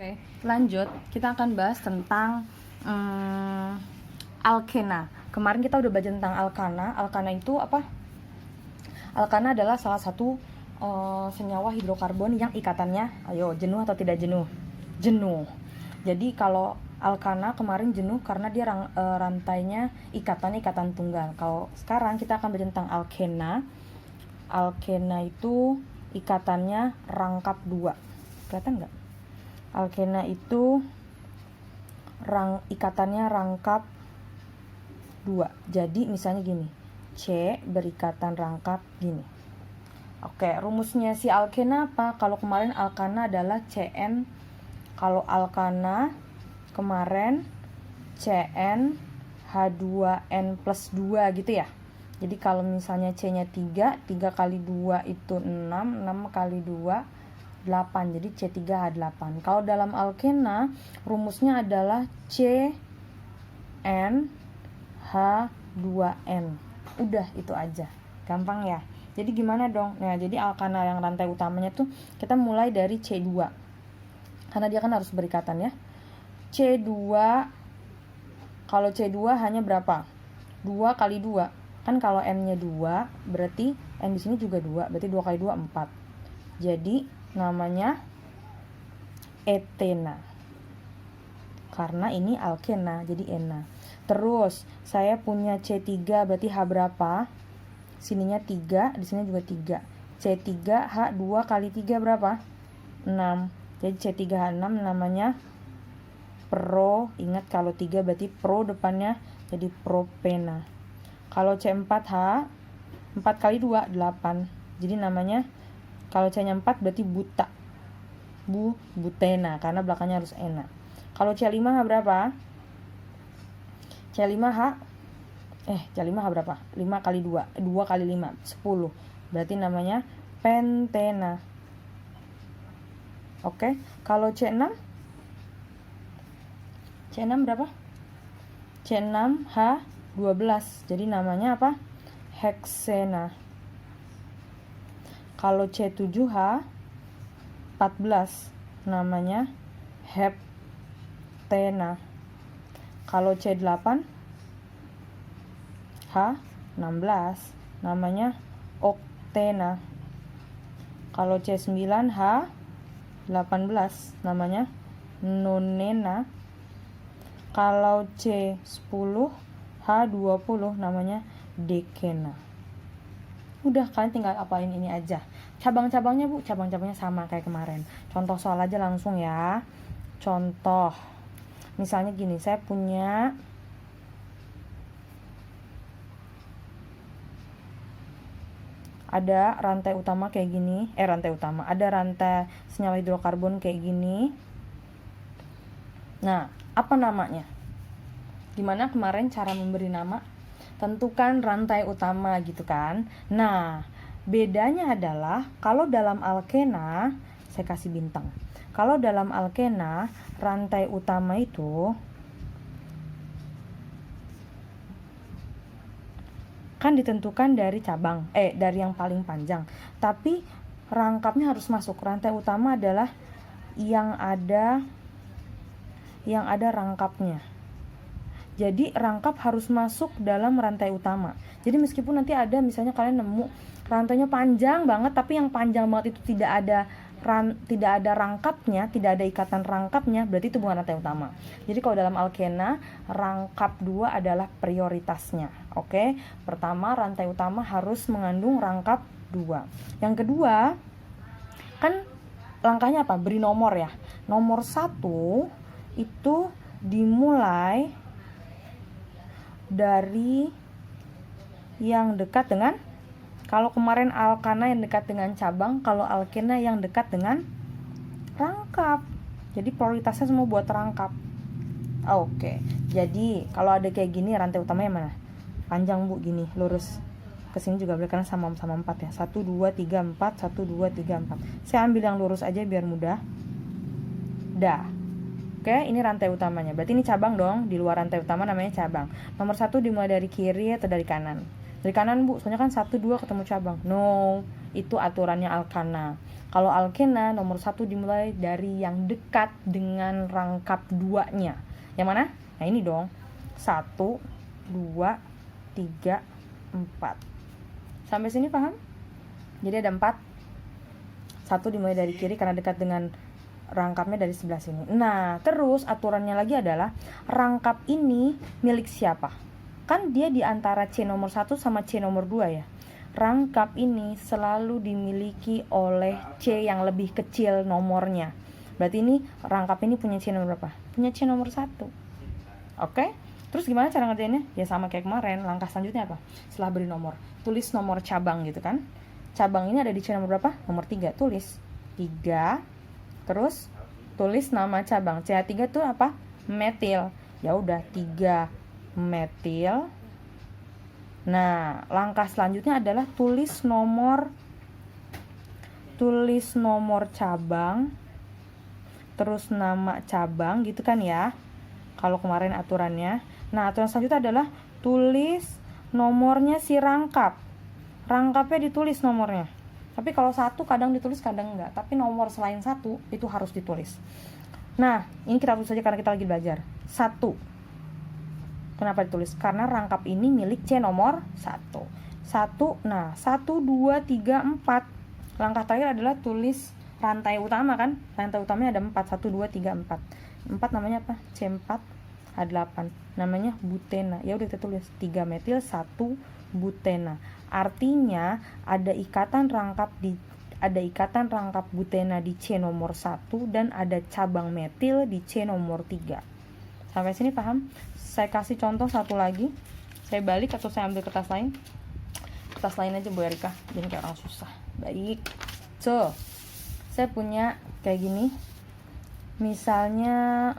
Oke, lanjut. Kita akan bahas tentang alkena. Kemarin kita udah baca tentang alkana. Alkana itu apa? Alkana adalah salah satu senyawa hidrokarbon yang ikatannya, ayo, jenuh atau tidak jenuh? Jenuh. Jadi kalau alkana kemarin jenuh karena dia rantainya ikatan tunggal. Kalau sekarang kita akan baca tentang alkena. Alkena itu ikatannya rangkap 2. Kelihatan nggak? Alkena itu ikatannya rangkap 2. Jadi misalnya gini, C berikatan rangkap gini. Oke, rumusnya si alkena apa? Kalau kemarin alkana adalah Cn. Kalau alkana kemarin Cn H2n plus 2 gitu ya. Jadi kalau misalnya C nya 3 kali 2 itu 6 kali 2 8, jadi C3H8. Kalau dalam alkena rumusnya adalah CnH2n. Udah itu aja. Gampang ya. Jadi gimana dong? Nah, jadi alkana yang rantai utamanya tuh kita mulai dari C2. Karena dia kan harus berikatan ya. C2, kalau C2 hanya berapa? 2 kali 2. Kan kalau N-nya 2, berarti N di sini juga 2, berarti 2 kali 2 4. Jadi namanya etena. Karena ini alkena, jadi ena. Terus saya punya C3, berarti H berapa? Sininya 3, di sini juga 3. C3 H2 kali 3 berapa? 6. Jadi C3H6 namanya pro. Ingat kalau 3 berarti pro depannya, jadi propena. Kalau C4H 4 kali 2 8. Jadi namanya kalau C-nya 4 berarti butena karena belakangnya harus ena. Kalau C5H berapa? C5H berapa? 5 kali 2, 2 kali 5, 10. Berarti namanya pentena. Oke, kalau C6? C6 berapa? C6H12. Jadi namanya apa? Heksena. Kalau C7H 14 namanya heptena. Kalau C8 H16 namanya oktena. Kalau C9H 18 namanya nonena. Kalau C10 H20 namanya dekena. Udah, kalian tinggal apain ini aja. Cabang-cabangnya Bu, cabang-cabangnya sama kayak kemarin. Contoh soal aja langsung ya. Contoh. Misalnya gini, saya punya ada rantai utama kayak gini. Ada rantai senyawa hidrokarbon kayak gini. Nah, apa namanya? Gimana kemarin cara memberi nama? Tentukan rantai utama gitu kan. Nah, bedanya adalah kalau dalam alkena, saya kasih bintang. Kalau dalam alkena, rantai utama itu kan ditentukan dari cabang, dari yang paling panjang. Tapi rangkapnya harus masuk. Rantai utama adalah yang ada rangkapnya. Jadi rangkap harus masuk dalam rantai utama. Jadi meskipun nanti ada misalnya kalian nemu rantainya panjang banget, tapi yang panjang banget itu tidak ada rangkapnya, tidak ada ikatan rangkapnya, berarti itu bukan rantai utama. Jadi kalau dalam alkena, rangkap 2 adalah prioritasnya. Oke, pertama rantai utama harus mengandung rangkap 2. Yang kedua, kan langkahnya apa? Beri nomor ya. Nomor 1 itu dimulai dari yang dekat dengan, kalau kemarin alkana yang dekat dengan cabang, kalau alkena yang dekat dengan rangkap. Jadi prioritasnya semua buat rangkap. Oke. Jadi kalau ada kayak gini rantai utamanya mana? Panjang Bu, gini, lurus. Kesini juga boleh karena sama-sama 4 ya. 1 2 3 4, 1 2 3 4. Saya ambil yang lurus aja biar mudah. Dah. Oke, ini rantai utamanya. Berarti ini cabang dong. Di luar rantai utama namanya cabang. Nomor 1 dimulai dari kiri atau dari kanan? Dari kanan Bu, soalnya kan 1 2 ketemu cabang. No, Itu aturannya alkana. Kalau alkena nomor 1 dimulai dari yang dekat dengan rangkap 2-nya. Yang mana? Nah ini dong. 1, 2, 3, 4. Sampai sini paham? Jadi ada 4. 1 dimulai dari kiri karena dekat dengan rangkapnya dari sebelah sini. Nah, terus aturannya lagi adalah rangkap ini milik siapa? Kan dia di antara C nomor 1 sama C nomor 2 ya. Rangkap ini selalu dimiliki oleh C yang lebih kecil nomornya. Berarti ini rangkap ini punya C nomor berapa? Punya C nomor 1. Oke? Terus gimana cara ngerjainnya? Ya sama kayak kemarin. Langkah selanjutnya apa? Setelah beri nomor, tulis nomor cabang gitu kan. Cabang ini ada di C nomor berapa? Nomor 3. Tulis 3. Terus tulis nama cabang. CH3 itu apa? Metil. Ya udah 3 metil. Nah, langkah selanjutnya adalah tulis nomor cabang, terus nama cabang gitu kan ya. Kalau kemarin aturannya. Nah, aturan selanjutnya adalah tulis nomornya si rangkap. Rangkapnya ditulis nomornya. Tapi kalau 1 kadang ditulis kadang enggak. Tapi nomor selain 1 itu harus ditulis. Nah, ini kita tulis saja karena kita lagi belajar. 1. Kenapa ditulis? Karena rangkap ini milik C nomor 1. 1, nah 1, 2, 3, 4. Langkah terakhir adalah tulis rantai utama kan. Rantai utamanya ada 4. 1, 2, 3, 4. 4 namanya apa? C4, H8. Namanya butena. Ya udah kita tulis 3 metil 1 butena. Artinya ada ikatan rangkap butena di C nomor 1 dan ada cabang metil di C nomor 3. Sampai sini paham? Saya kasih contoh satu lagi. Saya balik atau saya ambil kertas lain? Kertas lain aja Bu Erika, jadi kayak orang susah. Baik. So, saya punya kayak gini. Misalnya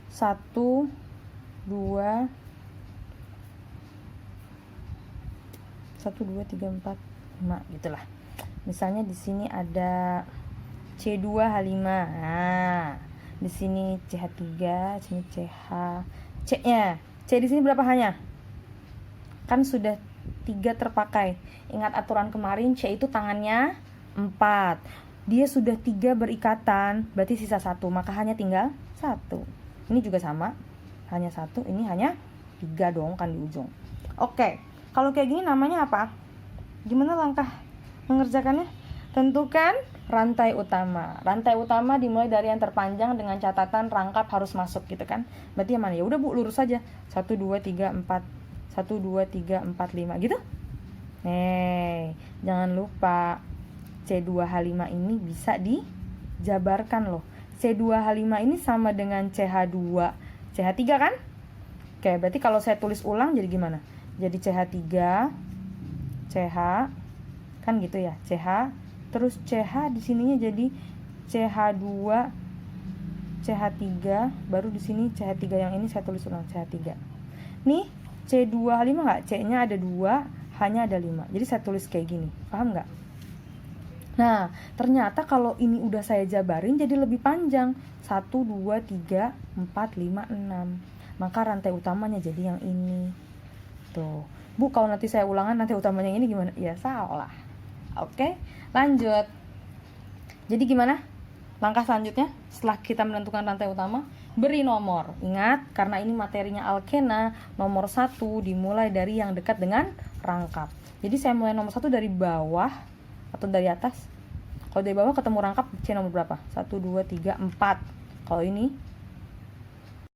1, 2, 3, 4, 5 gitulah. Misalnya di sini ada C2H5. Nah, di sini CH3, sini CH. C-nya. C di sini berapa hanya? Kan sudah 3 terpakai. Ingat aturan kemarin, C itu tangannya 4. Dia sudah 3 berikatan, berarti sisa 1, maka hanya tinggal 1. Ini juga sama, hanya 1, ini hanya 3 dong kan di ujung. Oke, kalau kayak gini namanya apa? Gimana langkah mengerjakannya? Tentukan rantai utama. Rantai utama dimulai dari yang terpanjang dengan catatan rangkap harus masuk gitu kan. Berarti yang mana? Ya udah Bu, lurus saja. 1, 2, 3, 4. 1, 2, 3, 4, 5 gitu. Jangan lupa C2H5 ini bisa dijabarkan loh. C2H5 ini sama dengan CH2, CH3 kan? Oke, berarti kalau saya tulis ulang jadi gimana? Jadi CH3, CH, kan gitu ya, CH, terus CH di sininya jadi CH2, CH3, baru di sini CH3 yang ini saya tulis ulang CH3. Nih, C2H5 enggak? C-nya ada 2, H-nya ada 5. Jadi saya tulis kayak gini. Paham enggak? Nah, ternyata kalau ini udah saya jabarin jadi lebih panjang. 1, 2, 3, 4, 5, 6. Maka rantai utamanya jadi yang ini. Tuh. Bu, kalau nanti saya ulangan rantai utamanya yang ini gimana? Ya salah. Oke, lanjut. Jadi gimana? Langkah selanjutnya setelah kita menentukan rantai utama, beri nomor. Ingat, karena ini materinya alkena, nomor 1 dimulai dari yang dekat dengan rangkap. Jadi saya mulai nomor 1 dari bawah atau dari atas. Kalau dari bawah ketemu rangkap C nomor berapa? 1, 2, 3, 4. Kalau ini